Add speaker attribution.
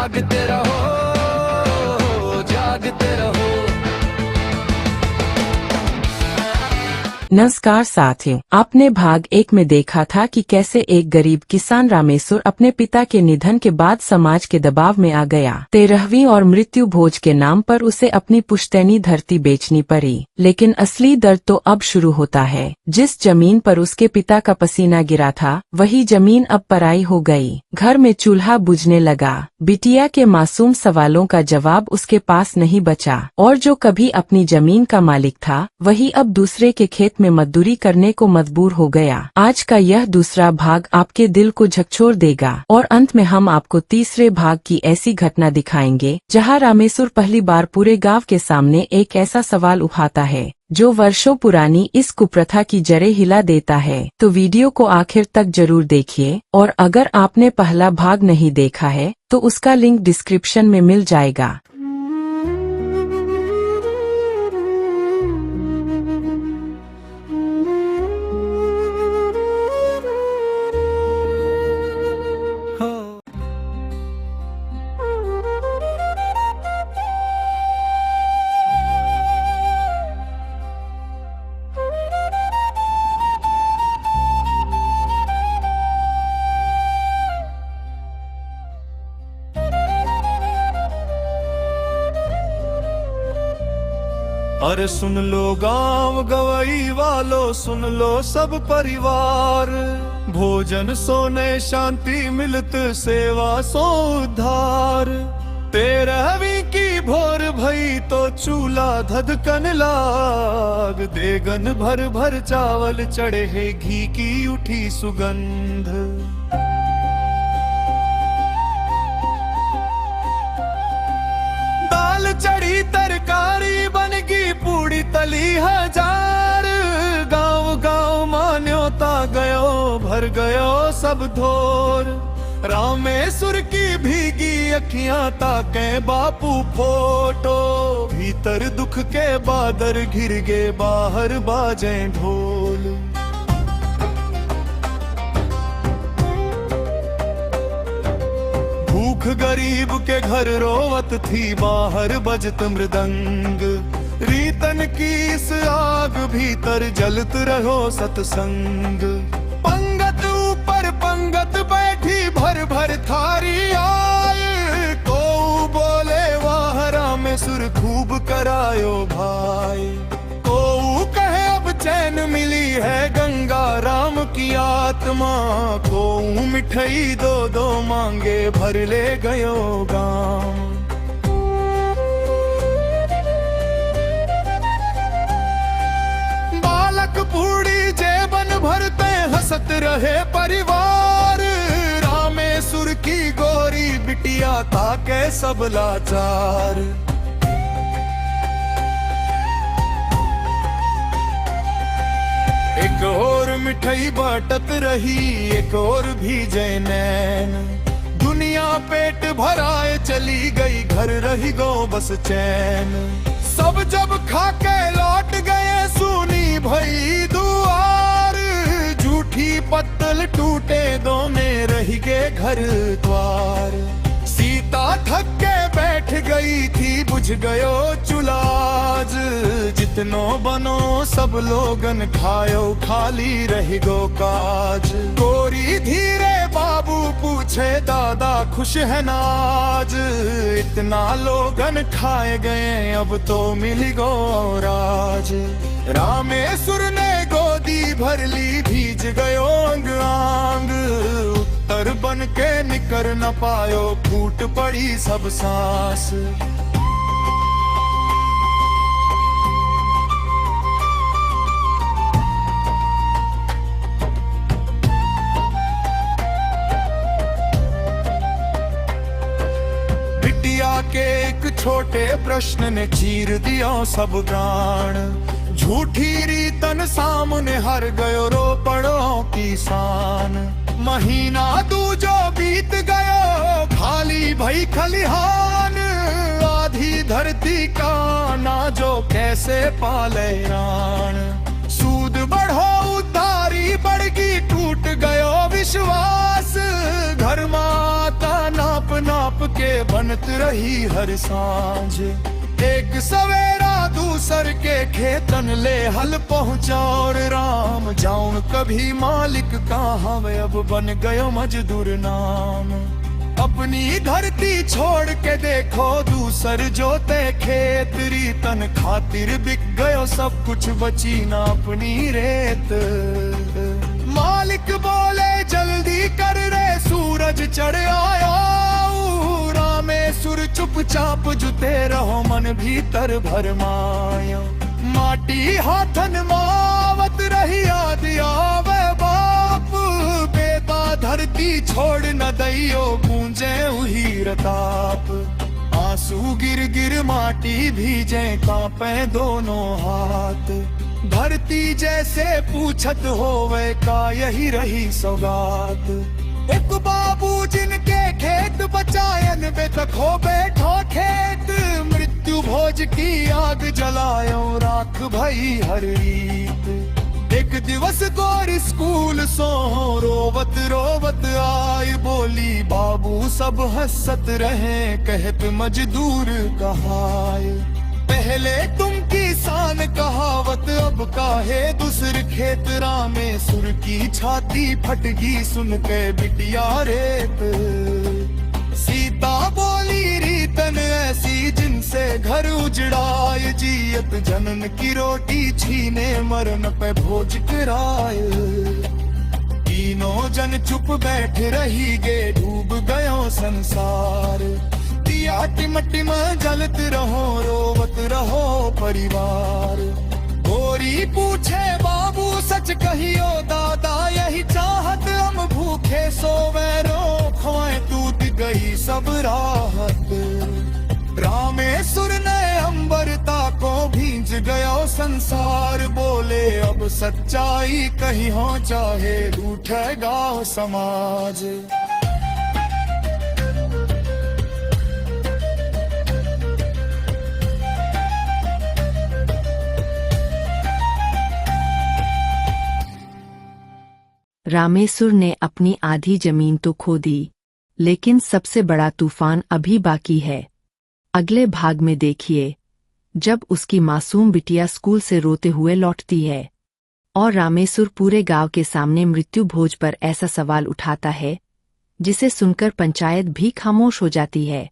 Speaker 1: जागते रहो, जागते रहो।
Speaker 2: नमस्कार साथियों, आपने भाग 1 में देखा था कि कैसे एक गरीब किसान रामेश्वर अपने पिता के निधन के बाद समाज के दबाव में आ गया। 13वीं और मृत्यु भोज के नाम पर उसे अपनी पुश्तैनी धरती बेचनी पड़ी। लेकिन असली दर्द तो अब शुरू होता है। जिस जमीन पर उसके पिता का पसीना गिरा था, वही जमीन अब पराई हो गई। घर में चूल्हा बुझने लगा। बिटिया के मासूम सवालों का जवाब उसके पास नहीं बचा, और जो कभी अपनी जमीन का मालिक था, वही अब दूसरे के खेत में मजदूरी करने को मजबूर हो गया। आज का यह दूसरा भाग आपके दिल को झकझोर देगा, और अंत में हम आपको तीसरे भाग की ऐसी घटना दिखाएंगे जहां रामेश्वर पहली बार पूरे गांव के सामने एक ऐसा सवाल उठाता है जो वर्षों पुरानी इस कुप्रथा की जड़ें हिला देता है। तो वीडियो को आखिर तक जरूर देखिए, और अगर आपने पहला भाग नहीं देखा है तो उसका लिंक डिस्क्रिप्शन में मिल जाएगा।
Speaker 1: अरे सुन लो गांव गवई वालों, सुन लो सब परिवार। भोजन सोने शांति मिलत, सेवा सो उद्धार। 13वीं की भोर भई तो चूल्हा धधकन लाग। देगन भर भर चावल चढ़े है, घी की उठी सुगंध। दाल चढ़ी तरकारी बनगी, पूड़ी तली हजार। गांव गांव मान्योता गयो, भर गयो सब धोर। रामेश्वर की भीगी अखियां ताके बापू फोटो। भीतर दुख के बादर घिर गे, बाहर बाजे ढोल। भूख गरीब के घर रोवत थी, बाहर बजत मृदंग। रीतन की इस आग भीतर जलत रहो सतसंग। पंगत ऊपर पंगत बैठी, भर भर थारी आए। को बोले वाह रामेश्वर खूब करायो भाई। को कहे अब चैन मिली है गंगा राम की आत्मा। को मिठाई दो दो मांगे, भर ले गयो गाँव। बालक बूढ़ी जेबन भरते, हंसत रहे परिवार। रामेश्वर की गोरी बिटिया ताके सब लाचार। एक और मिठाई बाटत रही, एक और भीजे नैन। दुनिया पेट भराए चली गई, घर रही गो बस चैन। सब जब खाके लौट गए, सुनी भई दुआर। झूठी पत्तल टूटे दोने, रही गए घर द्वार। सीता थक के बैठ गई थी, बुझ गयो चुलाज। जितनो बनो सब लोगन खायो, खाली रह गो काज। गोरी धीरे बाबू पूछे, दादा खुश है नाज। इतना लोगन खाए गए, अब तो मिल गो राज। रामेश्वर ने गोदी भर ली, भीज गयो अंग आंग। उत्तर बन के निकर न पायो, फूट पड़ी सब सांस। बिटिया के एक छोटे प्रश्न ने चीर दिया सब प्राण। झूठी रीतन सामने हर गयो, रोपड़ों की शान। महीना दूजो बीत गयो, खाली भई खलिहान। आधी धरती का ना जो कैसे पाले रान। सूद बढ़ो उधारी पड़गी टूट गयो विश्वास। घर माता नाप नाप के बनत रही हर सांझ। एक सवेरा दूसर के खेतन ले हल पहुंचा और राम जाऊं कभी मालिक कहाँ वे अब बन गयो मजदूर नाम। अपनी धरती छोड़ के देखो दूसर जोते खेत, रीतन खातिर बिक गयो सब कुछ बची ना अपनी रेत। मालिक बोले जल्दी कर रे सूरज चढ़ आया। रामेश्वर चुपचाप जुते रहो मन भीतर भरमायो। माटी हाथन मावत रही याद आवे बाप। बेटा धरती छोड़ न दइयो गूंजे उही रताप। आंसू गिर गिर माटी भीजे कांपे दोनों हाथ। धरती जैसे पूछत होवे का यही रही सौगात। एक बाबू जिनके खेत बचायन बेतखो बैठो खेत। मृत्यु भोज की आग जलायो राख भई हर रीत। एक दिवस गोर स्कूल सो रोवत रोवत आई बोली बाबू सब हंसत रहे कहत मजदूर कहाय। पहले तुम किसान कहावत अब काहे दूसर खेत। रामेश्वर की छाती फटगी सुन के बिटिया रेत। सीता बोली रीतन ऐसी जिनसे घर उजड़ाए। जियत जनन की रोटी छीने मरन पे भोज कराए। तीनों जन चुप बैठ रही गे डूब गयो संसार। दिया टिमटी में जलत रहो रोवत रहो परिवार। गोरी पूछे बाबू सच कहियो दादा यही चाहत हम भूखे सोवे रो खोए टूट गई सब राहत। रामेश्वर ने अंबरता को भींज गयो संसार। बोले अब सच्चाई कहीं हो चाहे रूठेगा समाज।
Speaker 3: रामेश्वर ने अपनी आधी जमीन तो खो दी, लेकिन सबसे बड़ा तूफान अभी बाकी है। अगले भाग में देखिए जब उसकी मासूम बिटिया स्कूल से रोते हुए लौटती है और रामेश्वर पूरे गांव के सामने मृत्यु भोज पर ऐसा सवाल उठाता है जिसे सुनकर पंचायत भी खामोश हो जाती है।